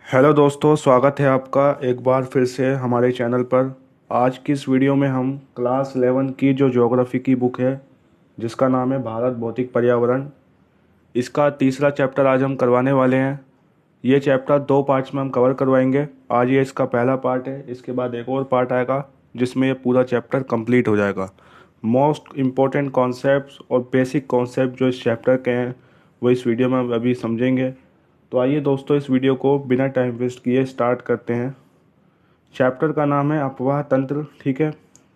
Hello दोस्तों, स्वागत है आपका एक बार फिर से हमारे चैनल पर। आज की इस वीडियो में हम क्लास 11 की जो ज्योग्राफी की बुक है जिसका नाम है भारत भौतिक पर्यावरण, इसका तीसरा चैप्टर आज हम करवाने वाले हैं। ये चैप्टर दो पार्ट्स में हम कवर करवाएंगे। आज ये इसका पहला पार्ट है, इसके बाद एक और पार्ट आएगा जिसमें ये पूरा चैप्टर कंप्लीट हो जाएगा। मोस्ट इम्पोर्टेंट कॉन्सेप्ट्स और बेसिक कॉन्सेप्ट जो इस चैप्टर के हैं वो इस वीडियो में हम अभी समझेंगे। तो आइए दोस्तों, इस वीडियो को बिना टाइम वेस्ट किए स्टार्ट करते हैं। चैप्टर का नाम है अपवाह तंत्र, ठीक है।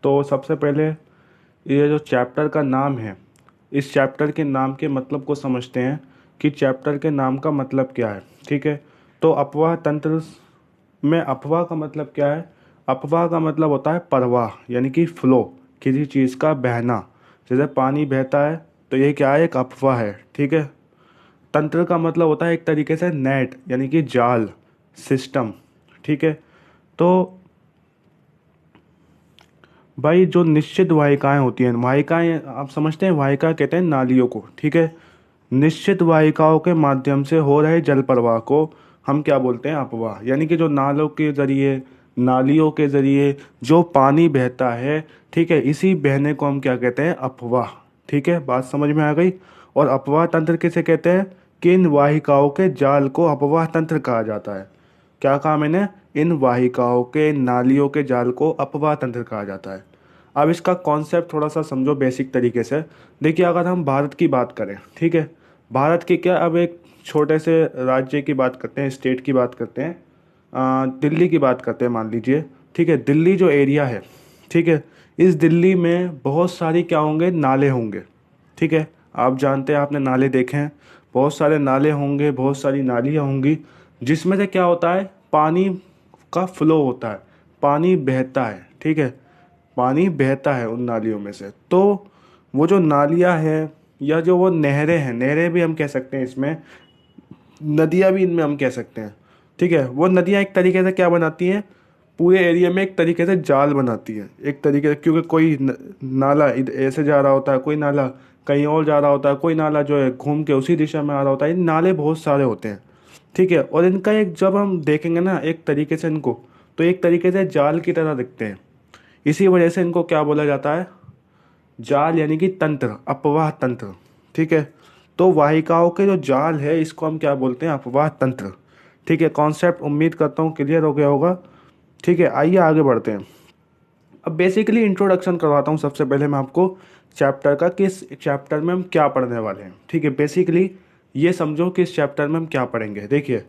तो सबसे पहले ये जो चैप्टर का नाम है, इस चैप्टर के नाम के मतलब को समझते हैं कि चैप्टर के नाम का मतलब क्या है, ठीक है। तो अपवाह तंत्र में अफवाह का मतलब क्या है? अफवाह का मतलब होता है प्रवाह, यानी कि फ्लो, किसी चीज़ का बहना। जैसे पानी बहता है तो ये क्या है? एक अफवाह है, ठीक है। तंत्र का मतलब होता है एक तरीके से नेट, यानी कि जाल, सिस्टम, ठीक है। तो भाई जो निश्चित वाहिकाएं होती हैं, वाहिकाएं आप समझते हैं, वाहिका कहते हैं नालियों को, ठीक है। निश्चित वाहिकाओं के माध्यम से हो रहे जल प्रवाह को हम क्या बोलते हैं? अपवाह। यानी कि जो नालों के ज़रिए, नालियों के ज़रिए जो पानी बहता है, ठीक है, इसी बहने को हम क्या कहते हैं? अपवाह, ठीक है। बात समझ में आ गई। और अपवाह तंत्र किसे कहते हैं? कि इन वाहिकाओं के जाल को अपवाह तंत्र कहा जाता है। क्या कहा मैंने? इन वाहिकाओं के, नालियों के जाल को अपवाह तंत्र कहा जाता है। अब इसका कॉन्सेप्ट थोड़ा सा समझो बेसिक तरीके से। देखिए, अगर हम भारत की बात करें, ठीक है, भारत की क्या, अब एक छोटे से राज्य की बात करते हैं, स्टेट की बात करते हैं, दिल्ली की बात करते हैं मान लीजिए, ठीक है। दिल्ली जो एरिया है, ठीक है, इस दिल्ली में बहुत सारी क्या होंगे? नाले होंगे, ठीक है। आप जानते हैं, आपने नाले देखे हैं, बहुत सारे नाले होंगे, बहुत सारी नालियाँ होंगी, जिसमें से क्या होता है? पानी का फ्लो होता है, पानी बहता है, ठीक है। पानी बहता है उन नालियों में से। तो वो जो नालियाँ हैं या जो वो नहरें हैं, नहरें भी हम कह सकते हैं इसमें, नदियाँ भी इनमें हम कह सकते हैं, ठीक है। वो नदियाँ एक तरीके से क्या बनाती हैं? पूरे एरिया में एक तरीके से जाल बनाती है, एक तरीके से, क्योंकि कोई नाला ऐसे जा रहा होता है, कोई नाला कहीं और जा रहा होता है, कोई नाला जो है घूम के उसी दिशा में आ रहा होता है। इन नाले बहुत सारे होते हैं, ठीक है। और इनका एक, जब हम देखेंगे ना एक तरीके से इनको, तो एक तरीके से जाल की तरह दिखते हैं। इसी वजह से इनको क्या बोला जाता है? जाल, यानी कि तंत्र, अपवाह तंत्र, ठीक है। तो वाहिकाओं के जो जाल है इसको हम क्या बोलते हैं? अपवाह तंत्र, ठीक है। कॉन्सेप्ट उम्मीद करता हूँ क्लियर हो गया होगा, ठीक है। आइए आगे बढ़ते हैं। अब बेसिकली इंट्रोडक्शन करवाता हूँ सबसे पहले मैं आपको चैप्टर का, किस चैप्टर में हम क्या पढ़ने वाले हैं, ठीक है। बेसिकली ये समझो कि इस चैप्टर में हम क्या पढ़ेंगे। देखिए,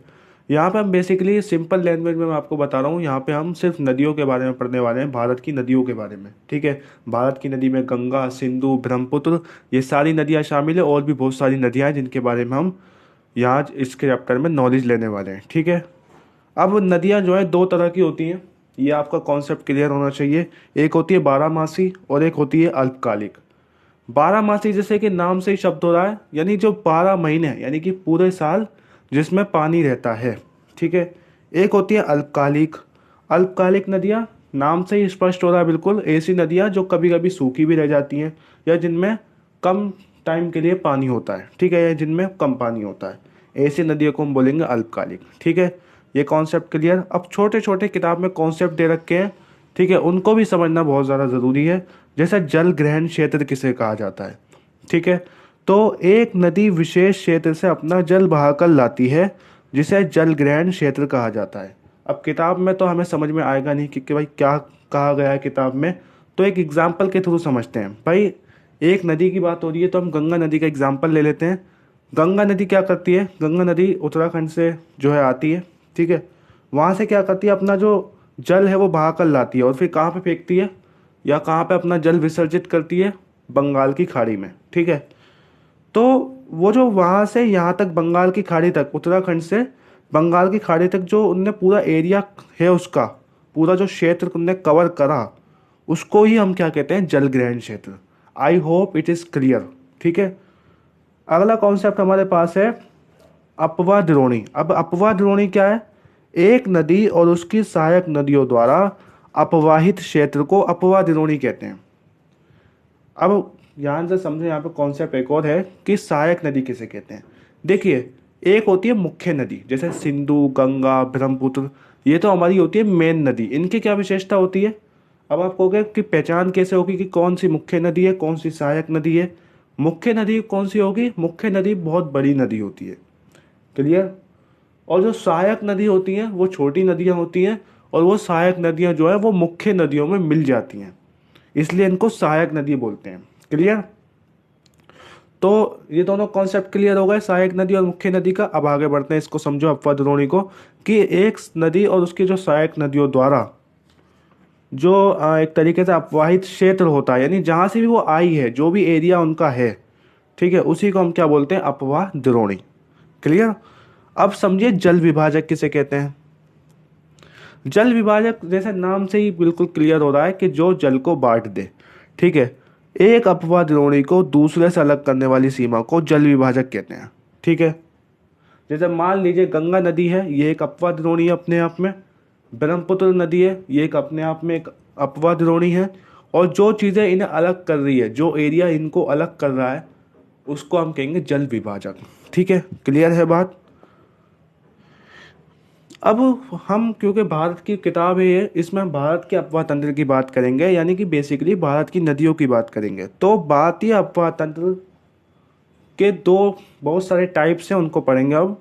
यहाँ पे हम बेसिकली सिंपल लैंग्वेज में मैं आपको बता रहा हूँ, यहाँ पे हम सिर्फ नदियों के बारे में पढ़ने वाले हैं, भारत की नदियों के बारे में, ठीक है। भारत की नदी में गंगा, सिंधु, ब्रह्मपुत्र, ये सारी नदियाँ शामिल है, और भी बहुत सारी नदियाँ हैं जिनके बारे में हम यहाँ इसके चैप्टर में नॉलेज लेने वाले हैं, ठीक है। अब नदियाँ जो है दो तरह की होती हैं, ये आपका कॉन्सेप्ट क्लियर होना चाहिए। एक होती है बारहमासी और एक होती है अल्पकालिक। बारहमासी जैसे कि नाम से ही शब्द हो रहा है, यानी जो 12 महीने हैं, यानी कि पूरे साल जिसमें पानी रहता है, ठीक है। एक होती है अल्पकालिक। अल्पकालिक नदियाँ, नाम से ही स्पष्ट हो रहा है बिल्कुल, ऐसी नदियाँ जो कभी कभी सूखी भी रह जाती हैं या जिनमें कम टाइम के लिए पानी होता है, ठीक है, या जिनमें कम पानी होता है, ऐसी नदियों को हम बोलेंगे अल्पकालिक, ठीक है। ये कॉन्सेप्ट क्लियर। अब छोटे छोटे किताब में कॉन्सेप्ट दे रखे हैं, ठीक है, उनको भी समझना बहुत ज़्यादा ज़रूरी है। जैसे जल ग्रहण क्षेत्र किसे कहा जाता है, ठीक है। तो एक नदी विशेष क्षेत्र से अपना जल बहाकर लाती है, जिसे जल ग्रहण क्षेत्र कहा जाता है। अब किताब में तो हमें समझ में आएगा नहीं कि भाई क्या कहा गया है किताब में, तो एक एग्जाम्पल के थ्रू समझते हैं। भाई एक नदी की बात हो रही है तो हम गंगा नदी का एग्जाम्पल ले लेते हैं। गंगा नदी क्या करती है? गंगा नदी उत्तराखंड से जो है आती है, ठीक है। वहाँ से क्या करती है? अपना जो जल है वो बहा कर लाती है और फिर कहाँ पे फेंकती है, या कहाँ पे अपना जल विसर्जित करती है? बंगाल की खाड़ी में, ठीक है। तो वो जो वहाँ से यहाँ तक बंगाल की खाड़ी तक, उत्तराखंड से बंगाल की खाड़ी तक जो उनने पूरा एरिया है, उसका पूरा जो क्षेत्र उनने कवर करा, उसको ही हम क्या कहते हैं? जल ग्रहण क्षेत्र। I hope it is clear, ठीक है। अगला कॉन्सेप्ट हमारे पास है अपवाह द्रोणी। अब अपवाह द्रोणी क्या है? एक नदी और उसकी सहायक नदियों द्वारा अपवाहित क्षेत्र को अपवाह द्रोणी कहते हैं। अब ध्यान से समझे, यहाँ पे कॉन्सेप्ट एक और है कि सहायक नदी किसे कहते हैं। देखिए, एक होती है मुख्य नदी, जैसे सिंधु, गंगा, ब्रह्मपुत्र, ये तो हमारी होती है मेन नदी। इनकी क्या विशेषता होती है? अब आप कहोगे कि पहचान कैसे होगी कि कौन सी मुख्य नदी है, कौन सी सहायक नदी है? मुख्य नदी कौन सी होगी? मुख्य नदी बहुत बड़ी नदी होती है। क्लियर? और जो सहायक नदी होती हैं वो छोटी नदियाँ होती हैं, और वो सहायक नदियाँ जो है वो मुख्य नदियों में मिल जाती हैं, इसलिए इनको सहायक नदी बोलते हैं। क्लियर? तो ये दोनों कॉन्सेप्ट क्लियर हो गए, सहायक नदी और मुख्य नदी का। अब आगे बढ़ते हैं, इसको समझो अपवाद द्रोणी को, कि एक नदी और उसकी जो सहायक नदियों द्वारा जो एक तरीके से अपवाहित क्षेत्र होता है, यानी जहाँ से भी वो आई है, जो भी एरिया उनका है, ठीक है, उसी को हम क्या बोलते हैं? अपवाह द्रोणी। क्लियर? अब समझिए जल विभाजक किसे कहते हैं। जल विभाजक जैसे नाम से ही बिल्कुल क्लियर हो रहा है कि जो जल को बांट दे। ठीक है, एक अपवाह द्रोणी को दूसरे से अलग करने वाली सीमा को जल विभाजक कहते हैं। ठीक है, जैसे मान लीजिए गंगा नदी है, ये एक अपवाह द्रोणी है अपने आप में। ब्रह्मपुत्र नदी है, ये एक अपने आप में एक अपवाह द्रोणी है। और जो चीज़ें इन्हें अलग कर रही है, जो एरिया इनको अलग कर रहा है, उसको हम कहेंगे जल विभाजक। ठीक है, क्लियर है बात? अब हम, क्योंकि भारत की किताब है ये, इसमें हम भारत के अपवाह तंत्र की बात करेंगे, यानी कि बेसिकली भारत की नदियों की बात करेंगे। तो भारतीय अपवाह तंत्र के दो बहुत सारे टाइप्स हैं, उनको पढ़ेंगे अब।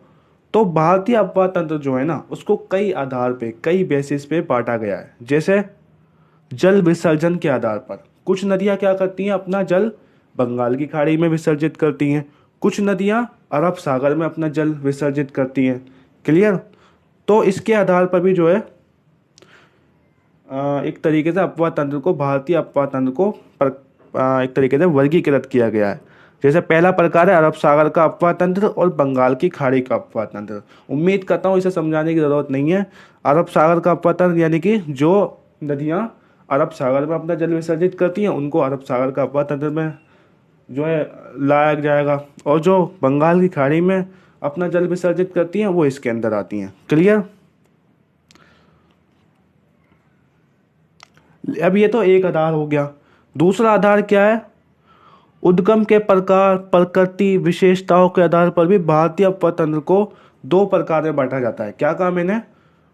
तो भारतीय अपवाह तंत्र जो है ना, उसको कई आधार पे, कई बेसिस पे बांटा गया है। जैसे जल विसर्जन के आधार पर कुछ नदियाँ क्या करती हैं? अपना जल बंगाल की खाड़ी में विसर्जित करती हैं, कुछ नदियाँ अरब सागर में अपना जल विसर्जित करती हैं। क्लियर? तो इसके आधार पर भी जो है एक तरीके से अपवाह तंत्र को, भारतीय अपवाह तंत्र को एक तरीके से वर्गीकृत किया गया है। जैसे पहला प्रकार है अरब सागर का अपवाह तंत्र और बंगाल की खाड़ी का अपवाह तंत्र। उम्मीद करता हूँ इसे समझाने की ज़रूरत नहीं है। अरब सागर का अपवाह तंत्र यानी कि जो नदियाँ अरब सागर में अपना जल विसर्जित करती हैं, उनको अरब सागर का अपवाह तंत्र में जो है लाया जाएगा, और जो बंगाल की खाड़ी में अपना जल विसर्जित करती हैं, वो इसके अंदर आती हैं। क्लियर? अब ये तो एक आधार हो गया। दूसरा आधार क्या है? उद्गम के प्रकार, प्रकृति, विशेषताओं के आधार पर भी भारतीय अपवाह तंत्र को दो प्रकार में बांटा जाता है। क्या कहा मैंने?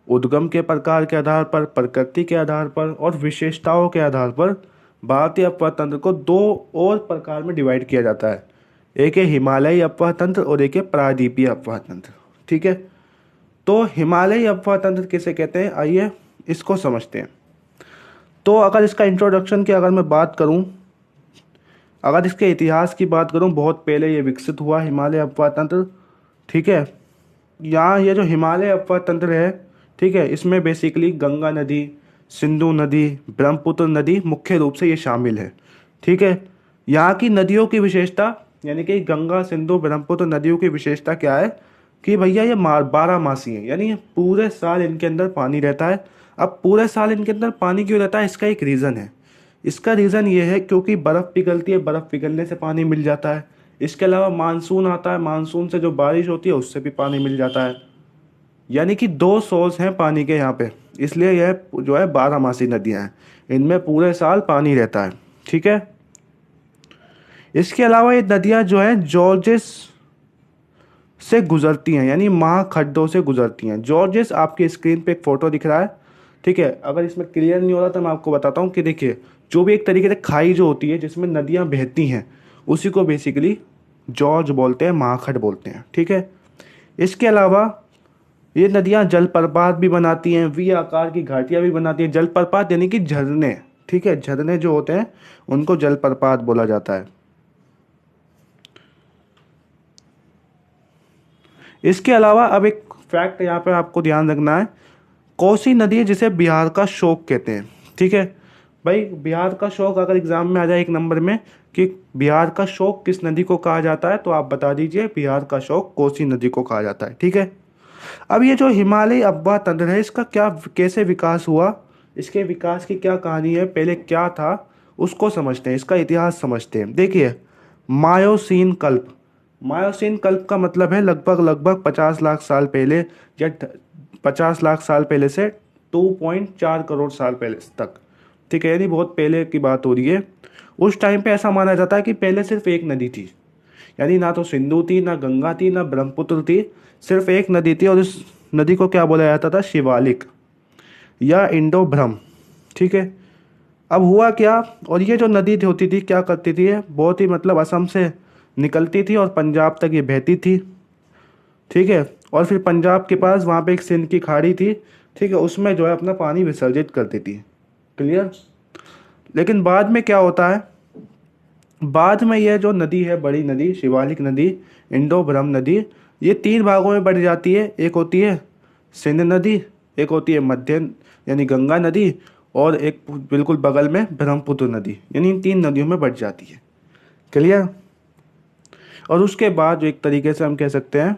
उद्गम के प्रकार के आधार पर, प्रकृति के आधार पर और विशेषताओं के आधार पर भारतीय अपवाह तंत्र को दो और प्रकार में डिवाइड किया जाता है। एक है हिमालयी अपवाह तंत्र और एक है प्रायद्वीपीय अपवाह तंत्र। ठीक है, तो हिमालयी अपवाह तंत्र किसे कहते हैं, आइए इसको समझते हैं। तो अगर इसका इंट्रोडक्शन की अगर मैं बात करूं, अगर इसके इतिहास की बात करूं, बहुत पहले ये विकसित हुआ हिमालय अपवाह तंत्र। ठीक है, यहाँ ये जो हिमालय अपवाह तंत्र है, ठीक है, इसमें बेसिकली गंगा नदी, सिंधु नदी, ब्रह्मपुत्र नदी मुख्य रूप से ये शामिल है। ठीक है, यहाँ की नदियों की विशेषता, यानी कि गंगा, सिंधु, ब्रह्मपुत्र नदियों की विशेषता क्या है कि भैया ये 12 मासी है, यानी पूरे साल इनके अंदर पानी रहता है। अब पूरे साल इनके अंदर पानी क्यों रहता है? इसका एक रीज़न है। इसका रीज़न ये है क्योंकि बर्फ़ पिघलती है, बर्फ़ पिघलने से पानी मिल जाता है। इसके अलावा मानसून आता है, मानसून से जो बारिश होती है उससे भी पानी मिल जाता है। यानी कि दो सोर्स हैं पानी के यहाँ पे, इसलिए यह जो है 12 मासी नदियाँ हैं, इनमें पूरे साल पानी रहता है। ठीक है, इसके अलावा ये नदियाँ जो है जॉर्जेस से गुजरती हैं, यानी महाखड्डों से गुजरती हैं। जॉर्जेस आपकी स्क्रीन पे एक फ़ोटो दिख रहा है। ठीक है, अगर इसमें क्लियर नहीं हो रहा तो मैं आपको बताता हूँ कि देखिए, जो भी एक तरीके से खाई जो होती है जिसमें नदियाँ बहती हैं, उसी को बेसिकली जॉर्ज बोलते हैं, महाखड्ड बोलते हैं। ठीक है, इसके अलावा ये नदियाँ जलप्रपात भी बनाती हैं, वी आकार की घाटियाँ भी बनाती हैं। जलप्रपात यानी कि झरने। ठीक है, झरने जो होते हैं उनको जलप्रपात बोला जाता है। इसके अलावा अब एक फैक्ट यहाँ पे आपको ध्यान रखना है, कोसी नदी है जिसे बिहार का शोक कहते हैं। ठीक है भाई, बिहार का शोक अगर एग्जाम में आ जाए एक नंबर में कि बिहार का शोक किस नदी को कहा जाता है, तो आप बता दीजिए बिहार का शोक कोसी नदी को कहा जाता है। ठीक है, अब ये जो हिमालयी अपवाह तंत्र है, इसका क्या, कैसे विकास हुआ, इसके विकास की क्या कहानी है, पहले क्या था, उसको समझते हैं, इसका इतिहास समझते हैं। देखिए, मायोसीन कल्प, मायोसीन कल्प का मतलब है लगभग लगभग 50 लाख साल पहले, या 50 लाख साल पहले से 2.4 करोड़ साल पहले तक। ठीक है, यानी बहुत पहले की बात हो रही है। उस टाइम पे ऐसा माना जाता है कि पहले सिर्फ एक नदी थी, यानी ना तो सिंधु थी, ना गंगा थी, ना ब्रह्मपुत्र थी, सिर्फ एक नदी थी, और इस नदी को क्या बोला जाता था? शिवालिक या इंडो ब्रह्म। ठीक है। अब हुआ क्या, और ये जो नदी थी होती थी क्या करती थी, ये बहुत ही मतलब असम से निकलती थी और पंजाब तक ये बहती थी। ठीक है। और फिर पंजाब के पास वहाँ पे एक सिंध की खाड़ी थी। ठीक है, उसमें जो है अपना पानी विसर्जित करती थी। क्लियर। लेकिन बाद में क्या होता है, बाद में यह जो नदी है, बड़ी नदी शिवालिक नदी, इंडो ब्रह्म नदी, ये तीन भागों में बढ़ जाती है। एक होती है सिंध नदी, एक होती है मध्य यानी गंगा नदी, और एक बिल्कुल बगल में ब्रह्मपुत्र नदी, यानी इन तीन नदियों में बढ़ जाती है। क्लियर। और उसके बाद जो एक तरीके से हम कह सकते हैं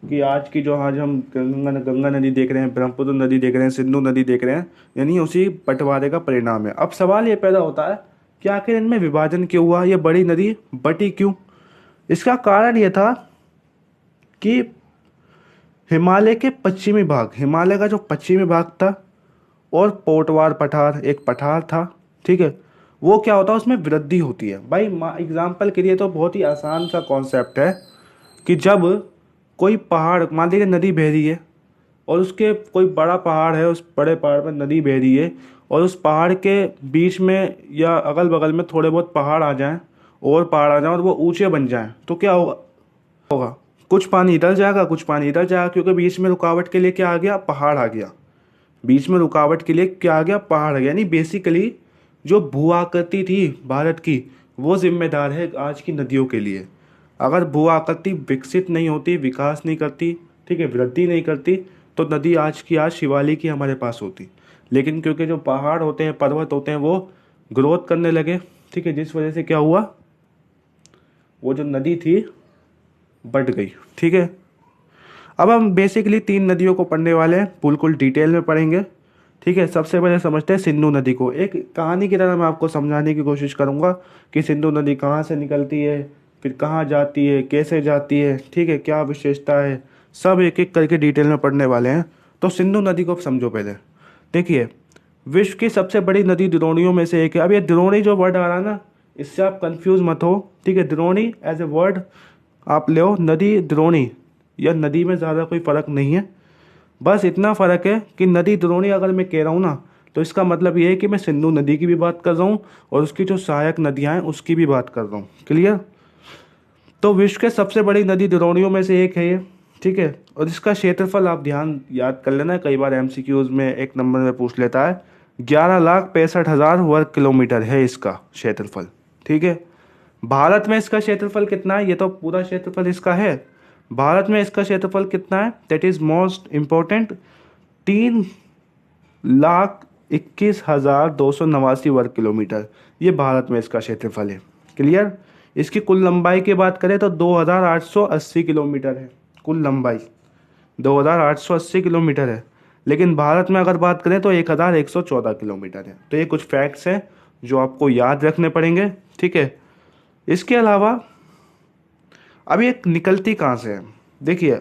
कि आज हम गंगा नदी देख रहे हैं, ब्रह्मपुत्र नदी देख रहे हैं, सिंधु नदी देख रहे हैं, यानी उसी बंटवारे का परिणाम है। अब सवाल ये पैदा होता है कि आखिर इनमें विभाजन क्यों हुआ, ये बड़ी नदी बटी क्यों? इसका कारण ये था कि हिमालय के पश्चिमी भाग, हिमालय का जो पश्चिमी भाग था, और पोटवार पठार, एक पठार था। ठीक है। वो क्या होता है, उसमें वृद्धि होती है। भाई एग्जाम्पल के लिए तो बहुत ही आसान सा कॉन्सेप्ट है कि जब कोई पहाड़, मान लीजिए नदी बह रही है, और उसके कोई बड़ा पहाड़ है, उस बड़े पहाड़ पर नदी बह रही है, और उस पहाड़ के बीच में या अगल बगल में थोड़े बहुत पहाड़ आ जाएं, और पहाड़ आ जाएं और वो ऊंचे बन जाएं, तो क्या होगा? होगा कुछ पानी इधर जाएगा, कुछ पानी इधर जाएगा, क्योंकि बीच में रुकावट के लिए क्या आ गया? पहाड़ आ गया। बीच में रुकावट के लिए क्या आ गया? पहाड़ आ गया। यानी बेसिकली जो भू आकृति थी भारत की, वो जिम्मेदार है आज की नदियों के लिए। अगर भू आकृति विकसित नहीं होती, विकास नहीं करती, ठीक है, वृद्धि नहीं करती, तो नदी आज की आज शिवालिक ही हमारे पास होती। लेकिन क्योंकि जो पहाड़ होते हैं, पर्वत होते हैं, वो ग्रोथ करने लगे, ठीक है, जिस वजह से क्या हुआ, वो जो नदी थी बढ़ गई। ठीक है। अब हम बेसिकली तीन नदियों को पढ़ने वाले हैं, बिल्कुल डिटेल में पढ़ेंगे। ठीक है। सबसे पहले समझते हैं सिंधु नदी को। एक कहानी की तरह मैं आपको समझाने की कोशिश करूंगा कि सिंधु नदी कहाँ से निकलती है, फिर कहाँ जाती है, कैसे जाती है, ठीक है, क्या विशेषता है, सब एक एक करके डिटेल में पढ़ने वाले हैं। तो सिंधु नदी को समझो पहले। देखिए, विश्व की सबसे बड़ी नदी द्रोणियों में से एक है। अब ये द्रोणी जो वर्ड आ रहा है ना, इससे आप कंफ्यूज मत हो। ठीक है, द्रोणी एज ए वर्ड आप ले, नदी द्रोणी या नदी में ज़्यादा कोई फ़र्क नहीं है। बस इतना फ़र्क है कि नदी द्रोणी अगर मैं कह रहा हूँ ना, तो इसका मतलब ये है कि मैं सिंधु नदी की भी बात कर रहा हूँ, और उसकी जो सहायक नदियाँ हैं उसकी भी बात कर रहा हूँ। क्लियर। तो विश्व के सबसे बड़ी नदी द्रोणियों में से एक है ये। ठीक है। और इसका क्षेत्रफल आप ध्यान याद कर लेना, कई बार एमसीक्यूज में एक नंबर में पूछ लेता है। 11,65,000 वर्ग किलोमीटर है इसका क्षेत्रफल। ठीक है। भारत में इसका क्षेत्रफल कितना है, ये तो पूरा क्षेत्रफल इसका है। भारत में इसका क्षेत्रफल कितना है, दैट इज मोस्ट इंपॉर्टेंट, 3,21,289 वर्ग किलोमीटर, ये भारत में इसका क्षेत्रफल है। क्लियर। इसकी कुल लंबाई की बात करें तो 2,880 किलोमीटर है। कुल लंबाई 2,880 किलोमीटर है। लेकिन भारत में अगर बात करें तो 1,114 किलोमीटर है। तो ये कुछ फैक्ट्स हैं जो आपको याद रखने पड़ेंगे। ठीक है। इसके अलावा अब ये निकलती कहाँ से है, देखिए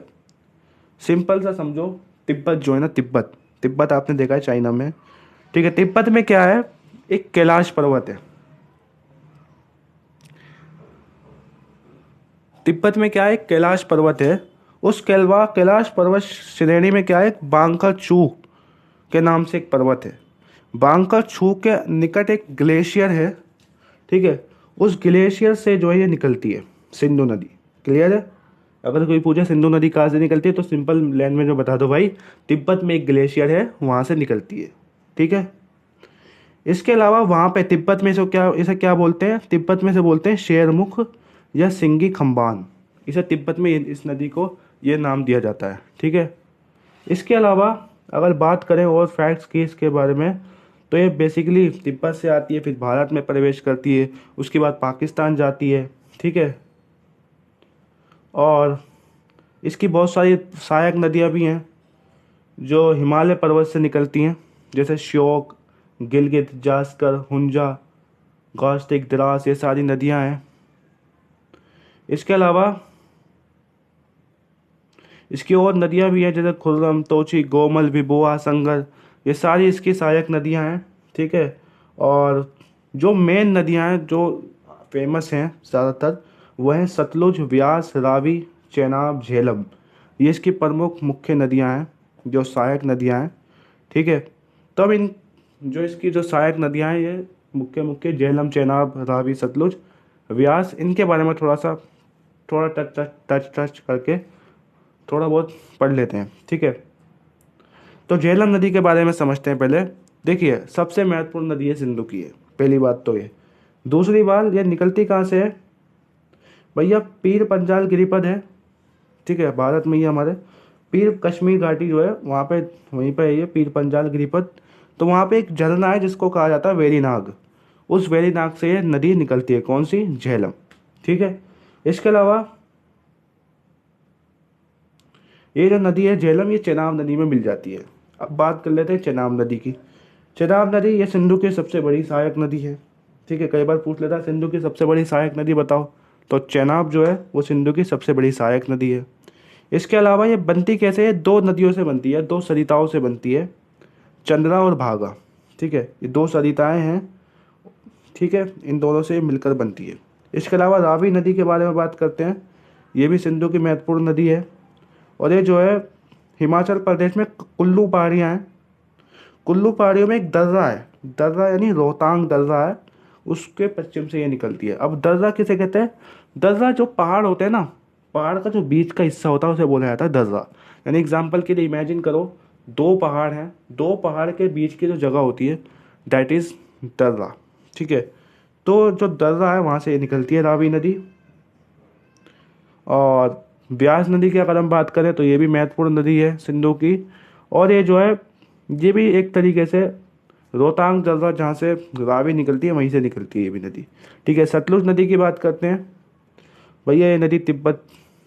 सिंपल सा समझो। तिब्बत जो है ना, तिब्बत, तिब्बत आपने देखा है चाइना में। ठीक है। तिब्बत में क्या है, एक कैलाश पर्वत है। तिब्बत में क्या है, एक कैलाश पर्वत है। उस कैलाश पर्वत श्रेणी में क्या है, एक बांका चू के नाम से एक पर्वत है। बांका चू के निकट एक ग्लेशियर है। ठीक है। उस ग्लेशियर से जो है ये निकलती है सिंधु नदी। क्लियर है। अगर कोई पूछे सिंधु नदी कहाँ से निकलती है, तो सिंपल लैंग्वेज में बता दो भाई, तिब्बत में एक ग्लेशियर है, वहाँ से निकलती है। ठीक है। इसके अलावा वहाँ पे तिब्बत में इसे क्या बोलते हैं, तिब्बत में से बोलते हैं शेरमुख या सिंगी खम्बान। इसे तिब्बत में इस नदी को ये नाम दिया जाता है। ठीक है। इसके अलावा अगर बात करें और फैक्ट्स की इसके बारे में, तो ये बेसिकली तिब्बत से आती है, फिर भारत में प्रवेश करती है, उसके बाद पाकिस्तान जाती है। ठीक है। और इसकी बहुत सारी सहायक नदियाँ भी हैं जो हिमालय पर्वत से निकलती हैं, जैसे श्योक, गिलगित, जास्कर, हुंजा, गौस्तिक, द्रास, ये सारी नदियाँ हैं। इसके अलावा इसकी और नदियाँ भी हैं, जैसे खुर्रम, तोची, गोमल, विबुआ, संगर, ये सारी इसकी सहायक नदियाँ हैं। ठीक है। और जो मेन नदियाँ हैं जो फेमस हैं ज़्यादातर, वह है सतलुज, व्यास, रावी, चेनाब, झेलम। ये इसकी प्रमुख मुख्य नदियां हैं, जो सहायक नदियां हैं। ठीक है। तब इन जो इसकी जो सहायक नदियां हैं, ये मुख्य मुख्य झेलम, चेनाब, रावी, सतलुज, व्यास, इनके बारे में थोड़ा टच करके थोड़ा बहुत पढ़ लेते हैं। ठीक है। तो झेलम नदी के बारे में समझते हैं पहले। देखिए, सबसे महत्वपूर्ण नदी है सिंधु की है, पहली बात तो ये। दूसरी बात, ये निकलती कहाँ से है भैया? पीर पंजाल गिरिपद है। ठीक है, भारत में ये हमारे पीर कश्मीर घाटी जो है वहाँ पे, वहीं पे है ये पीर पंजाल गिरिपद। तो वहाँ पे एक झरना है जिसको कहा जाता है वेरीनाग। उस वेरीनाग से ये नदी निकलती है, कौन सी? झेलम। ठीक है। इसके अलावा ये जो नदी है झेलम, ये चेनाब नदी में मिल जाती है। अब बात कर लेते हैं चेनाब नदी की। चेनाब नदी ये सिंधु की सबसे बड़ी सहायक नदी है। ठीक है, कई बार पूछ लेता है सिंधु की सबसे बड़ी सहायक नदी बताओ, तो चेनाब जो है वो सिंधु की सबसे बड़ी सहायक नदी है। इसके अलावा ये बनती कैसे है? दो नदियों से बनती है, दो सरिताओं से बनती है, चंद्रा और भागा। ठीक है, ये दो सरिताएं हैं। ठीक है, इन दोनों से मिलकर बनती है। इसके अलावा रावी नदी के बारे में बात करते हैं। ये भी सिंधु की महत्वपूर्ण नदी है, और ये जो है हिमाचल प्रदेश में कुल्लू पहाड़ियाँ हैं, कुल्लू पहाड़ियों में एक दर्रा है, दर्रा यानी रोहतांग दर्रा है, उसके पश्चिम से ये निकलती है। अब दर्रा किसे कहते हैं? दर्रा जो पहाड़ होते हैं ना, पहाड़ का जो बीच का हिस्सा होता है उसे बोला जाता है दर्रा। यानी एग्जाम्पल के लिए इमेजिन करो, दो पहाड़ हैं, दो पहाड़ के बीच की जो जगह होती है दैट इज़ दर्रा। ठीक है। तो जो दर्रा है वहाँ से ये निकलती है रावी नदी। और ब्यास नदी की अगर हम बात करें तो ये भी महत्वपूर्ण नदी है सिंधु की। और ये जो है, ये भी एक तरीके से रोहतांग दर्रा जहाँ से रावी निकलती है वहीं से निकलती है ये भी नदी। ठीक है। सतलुज नदी की बात करते हैं। भैया ये नदी तिब्बत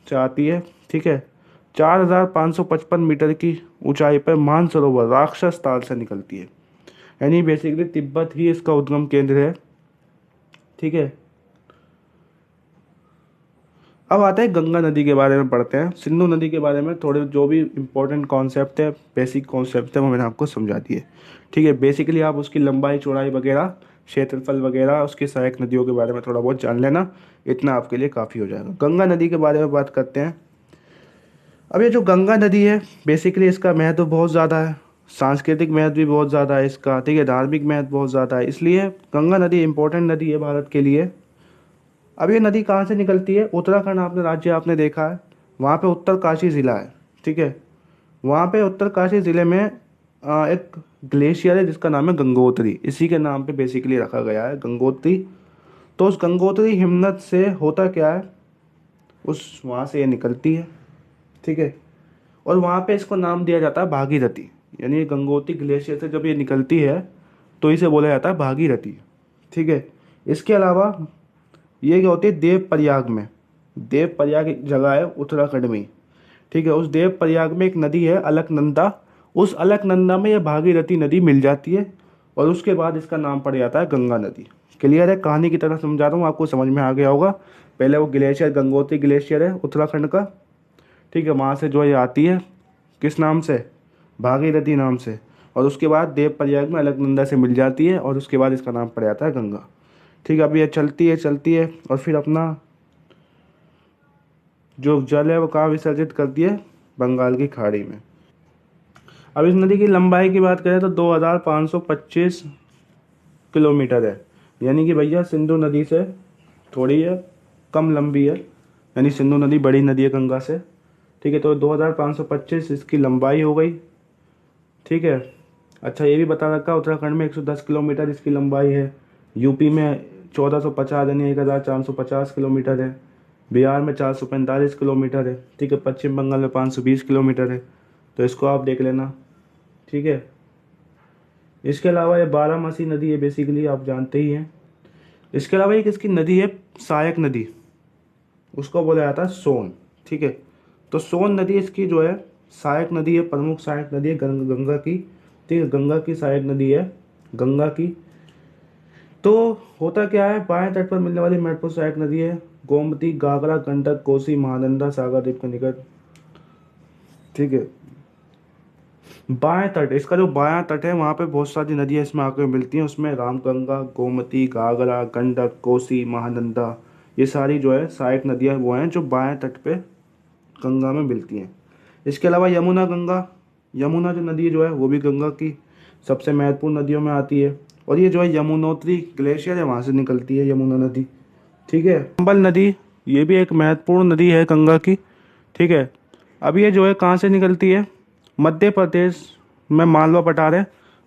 से आती है। ठीक है। 4555 मीटर की ऊंचाई पर मानसरोवर राक्षस ताल से निकलती है, यानी बेसिकली तिब्बत ही इसका उद्गम केंद्र है। ठीक है। अब आता है गंगा नदी के बारे में पढ़ते हैं। सिंधु नदी के बारे में थोड़े जो भी इंपॉर्टेंट कॉन्सेप्ट है, बेसिक कॉन्सेप्ट है, वो मैंने आपको समझा दिए। ठीक है। बेसिकली आप उसकी लंबाई चौड़ाई वगैरह, क्षेत्रफल वगैरह, उसकी सहायक नदियों के बारे में थोड़ा बहुत जान लेना, इतना आपके लिए काफ़ी हो जाएगा। गंगा नदी के बारे में बात करते हैं। अब ये जो गंगा नदी है, बेसिकली इसका महत्व बहुत ज़्यादा है, सांस्कृतिक महत्व भी बहुत ज़्यादा है इसका। ठीक है, धार्मिक महत्व बहुत ज़्यादा है, इसलिए गंगा नदी इंपॉर्टेंट नदी है भारत के लिए। अब ये नदी कहाँ से निकलती है? उत्तराखंड आपने राज्य आपने देखा है, वहाँ पे उत्तरकाशी ज़िला है। ठीक है। वहाँ पे उत्तरकाशी ज़िले में एक ग्लेशियर है जिसका नाम है गंगोत्री, इसी के नाम पे बेसिकली रखा गया है गंगोत्री। तो उस गंगोत्री हिमनद से होता क्या है, उस वहाँ से ये निकलती है। ठीक है। और वहाँ पे इसको नाम दिया जाता है भागीरथी, यानी ये गंगोत्री ग्लेशियर से जब ये निकलती है तो इसे बोला जाता है भागीरथी। ठीक है। इसके अलावा ये क्या होती है, देव प्रयाग में, देव प्रयाग एक जगह है उत्तराखंड में। ठीक है। उस देव प्रयाग में एक नदी है अलकनंदा, उस अलकनंदा में ये भागीरथी नदी मिल जाती है, और उसके बाद इसका नाम पड़ जाता है गंगा नदी। क्लियर है? कहानी की तरह समझा रहा हूँ, आपको समझ में आ गया होगा। पहले वो ग्लेशियर गंगोत्री ग्लेशियर है उत्तराखंड का। ठीक है। वहाँ से जो ये आती है किस नाम से? भागीरथी नाम से। और उसके बाद देव प्रयाग में अलकनंदा से मिल जाती है, और उसके बाद इसका नाम पड़ जाता है गंगा। ठीक है। अब ये चलती है और फिर अपना जो जल है वो कहाँ विसर्जित करती है? बंगाल की खाड़ी में। अब इस नदी की लंबाई की बात करें तो 2525 किलोमीटर है, यानी कि भैया सिंधु नदी से थोड़ी है कम लंबी है, यानी सिंधु नदी बड़ी नदी है गंगा से। ठीक है। तो 2525 इसकी लंबाई हो गई। ठीक है। अच्छा, ये भी बता रखा उत्तराखंड में 110 किलोमीटर इसकी लंबाई है, यूपी में 1450 यानी 1450 किलोमीटर है, बिहार में 445 किलोमीटर है। ठीक है। पश्चिम बंगाल में 520 किलोमीटर है, तो इसको आप देख लेना। ठीक है। इसके अलावा ये बारामासी नदी है, बेसिकली आप जानते ही हैं। इसके अलावा एक इसकी नदी है सहायक नदी, उसको बोला जाता है सोन। ठीक है। तो सोन नदी इसकी जो है सहायक नदी है, प्रमुख सहायक नदी है गंगा की। ठीक है। गंगा की सहायक नदी है गंगा की। तो होता क्या है, बाएं तट पर मिलने वाली महत्वपूर्ण सहायक नदी है गोमती, घाघरा, गंडक, कोसी, महानंदा सागर द्वीप के निकट। ठीक है। बाएं तट, इसका जो बायां तट है वहाँ पे बहुत सारी नदियाँ इसमें आकर मिलती हैं, उसमें रामगंगा, गोमती, घाघरा, गंडक, कोसी, महानंदा, ये सारी जो है सहायक नदियाँ वो हैं जो बाएं तट पे गंगा में मिलती हैं। इसके अलावा यमुना गंगा, यमुना जो नदी जो है वो भी गंगा की सबसे महत्वपूर्ण नदियों में आती है। और ये जो है यमुनोत्री ग्लेशियर है वहाँ से निकलती है यमुना नदी। ठीक है। चंबल नदी, ये भी एक महत्वपूर्ण नदी है गंगा की। ठीक है। अब ये जो है कहाँ से निकलती है, मध्य प्रदेश में मालवा पठार है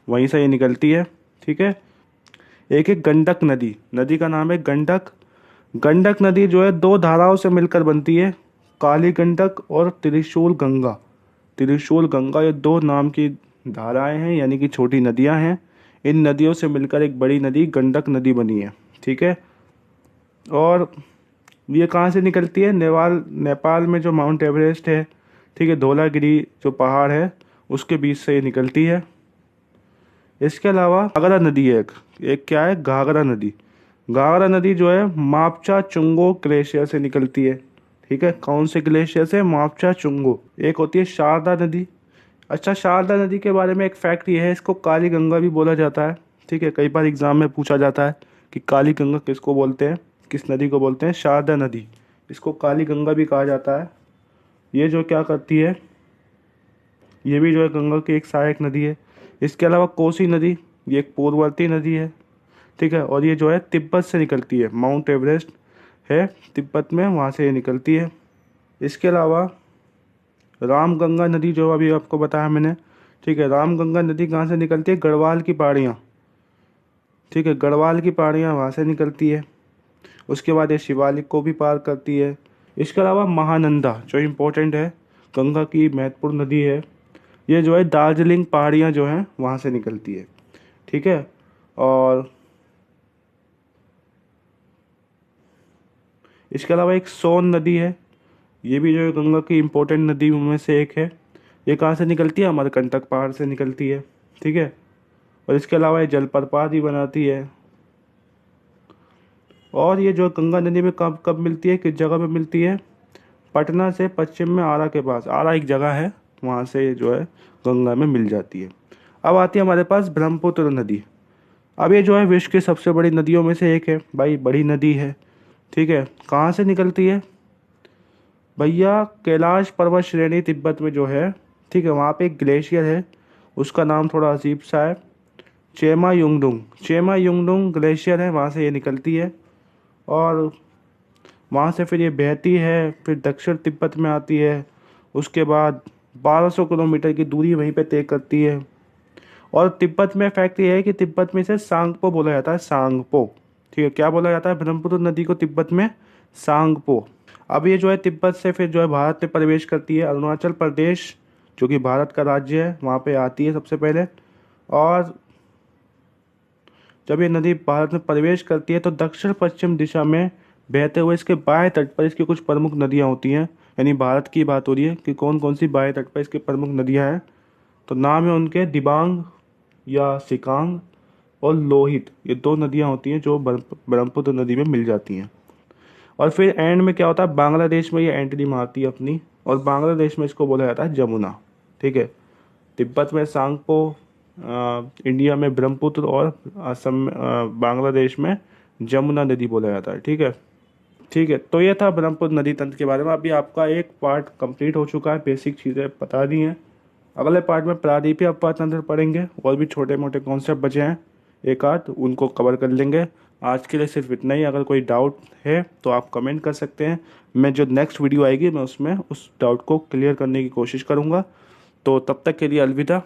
वहीं से ये निकलती है। ठीक है। एक एक गंडक नदी, नदी का नाम है गंडक। गंडक नदी जो है दो धाराओं से मिलकर बनती है, काली गंडक और त्रिशूल गंगा। त्रिशूल गंगा ये दो नाम की धाराएं हैं, यानी कि छोटी नदियां हैं। इन नदियों से मिलकर एक बड़ी नदी गंडक नदी बनी है। ठीक है। और ये कहाँ से निकलती है, नेपाल में जो माउंट एवरेस्ट है, ठीक है, धौलागिरी जो पहाड़ है उसके बीच से ये निकलती है। इसके अलावा घाघरा नदी है, एक क्या है, घाघरा नदी। घाघरा नदी जो है मापचा चुंगो ग्लेशियर से निकलती है। ठीक है। कौन से ग्लेशियर से, मापचा चुंगो। एक होती है शारदा नदी। अच्छा, शारदा नदी के बारे में एक फैक्ट ये है, इसको काली गंगा भी बोला जाता है। ठीक है। कई बार एग्जाम में पूछा जाता है कि काली गंगा किसको बोलते हैं, किस नदी को बोलते हैं, शारदा नदी। इसको काली गंगा भी कहा जाता है। ये जो क्या करती है, ये भी जो है गंगा की एक सहायक नदी है। इसके अलावा कोसी नदी, ये एक पूर्ववर्ती नदी है। ठीक है। और ये जो है तिब्बत से निकलती है, माउंट एवरेस्ट है तिब्बत में, वहाँ से ये निकलती है। इसके अलावा रामगंगा नदी जो अभी आपको बताया मैंने। ठीक है। रामगंगा नदी कहाँ से निकलती है, गढ़वाल की पहाड़ियाँ। ठीक है। गढ़वाल की पहाड़ियाँ वहाँ से निकलती है। उसके बाद ये शिवालिक को भी पार करती है। इसके अलावा महानंदा जो इम्पोर्टेंट है, गंगा की महत्वपूर्ण नदी है, ये जो है दार्जिलिंग पहाड़ियाँ जो हैं वहाँ से निकलती है। ठीक है। और इसके अलावा एक सोन नदी है, ये भी जो है गंगा की इम्पोर्टेंट नदी में से एक है। ये कहाँ से निकलती है, अमरकंटक पहाड़ से निकलती है। ठीक है। और इसके अलावा ये जलप्रपात भी बनाती है। और ये जो गंगा नदी में कब कब मिलती है, किस जगह पे मिलती है, पटना से पश्चिम में आरा के पास, आरा एक जगह है, वहाँ से जो है गंगा में मिल जाती है। अब आती है हमारे पास ब्रह्मपुत्र नदी। अब ये जो है विश्व की सबसे बड़ी नदियों में से एक है भाई, बड़ी नदी है। ठीक है। कहाँ से निकलती है भैया, कैलाश पर्वत श्रेणी तिब्बत में जो है, ठीक है, वहाँ पे एक ग्लेशियर है, उसका नाम थोड़ा अजीब सा है, चेमा युंगडुंग। चेमा युंगडुंग ग्लेशियर है, वहाँ से ये निकलती है। और वहाँ से फिर ये बहती है, फिर दक्षिण तिब्बत में आती है। उसके बाद 1200 किलोमीटर की दूरी वहीं पे तय करती है। और तिब्बत में फैक्ट ये है कि तिब्बत में इसे सांगपो बोला जाता है, सांगपो। ठीक है। क्या बोला जाता है ब्रह्मपुत्र नदी को तिब्बत में, सांगपो। अब ये जो है तिब्बत से फिर जो है भारत में प्रवेश करती है, अरुणाचल प्रदेश जो कि भारत का राज्य है वहाँ पे आती है सबसे पहले। और जब ये नदी भारत में प्रवेश करती है तो दक्षिण पश्चिम दिशा में बहते हुए इसके बाएं तट पर इसकी कुछ प्रमुख नदियाँ होती हैं। यानी भारत की बात हो रही है कि कौन कौन सी बाएं तट पर इसकी प्रमुख नदियाँ हैं, तो नाम है उनके दिबांग या सिकांग और लोहित। ये दो नदियाँ होती हैं जो ब्रह्मपुत्र नदी में मिल जाती हैं। और फिर एंड में क्या होता है, बांग्लादेश में ये एंट्री मारती है अपनी, और बांग्लादेश में इसको बोला जाता है जमुना। ठीक है। तिब्बत में सांगपो, इंडिया में ब्रह्मपुत्र, और असम बांग्लादेश में जमुना नदी बोला जाता है। ठीक है। ठीक है। तो ये था ब्रह्मपुत्र नदी तंत्र के बारे में। अभी आपका एक पार्ट कंप्लीट हो चुका है, बेसिक चीज़ें बता दी हैं। अगले पार्ट में प्रादीपीय अपवाद तंत्र पढ़ेंगे, और भी छोटे मोटे कॉन्सेप्ट बचे हैं एक आध, उनको कवर कर लेंगे। आज के लिए सिर्फ इतना ही। अगर कोई डाउट है तो आप कमेंट कर सकते हैं, मैं जो नेक्स्ट वीडियो आएगी मैं उसमें उस डाउट को क्लियर करने की कोशिश करूँगा। तो तब तक के लिए अलविदा।